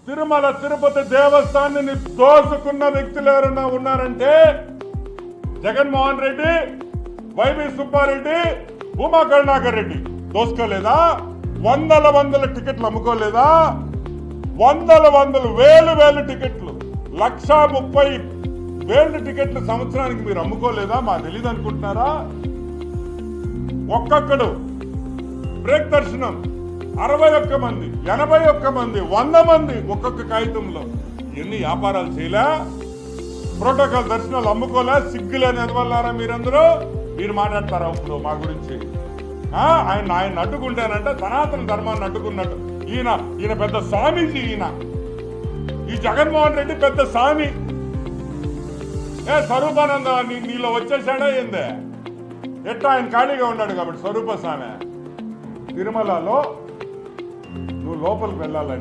తిరుమల తిరుపతి దేవస్థానాన్ని దోసుకున్న వ్యక్తులు ఎవరైనా ఉన్నారంటే జగన్మోహన్ రెడ్డి, వైవి సుబ్బారెడ్డి, ఉమా కరుణాకర్ రెడ్డి. దోసుకోలేదా? వందల టికెట్లు అమ్ముకోలేదా? వేలు టికెట్లు, 1,30,000 టికెట్లు సంవత్సరానికి మీరు అమ్ముకోలేదా? మా తెలీదు అనుకుంటున్నారా? ఒక్కొక్కడు బ్రేక్ దర్శనం 61 మంది, 81 మంది, 100 మంది ఒక్కొక్క కాగితంలో. ఎన్ని వ్యాపారాలు చేయలే? ప్రోటోకాల్ దర్శనాలు అమ్ముకోలే? సిగ్గులేని ఎదవల్లారా మీరందరూ? మీరు మాట్లాడతారా ఇప్పుడు మా గురించి? ఆయన అడ్డుకుంటానంటే సనాతన ధర్మాన్ని అడ్డుకున్నట్టు. ఈయన పెద్ద స్వామీజీ. ఈ జగన్మోహన్ రెడ్డి పెద్ద స్వామి. స్వరూపానంద నీలో వచ్చేసాడా ఏందే? ఎట్టా ఆయన ఖాళీగా ఉన్నాడు కాబట్టి స్వరూప స్వామి. తిరుమలలో నువ్వు లోపలికి వెళ్ళాలంటే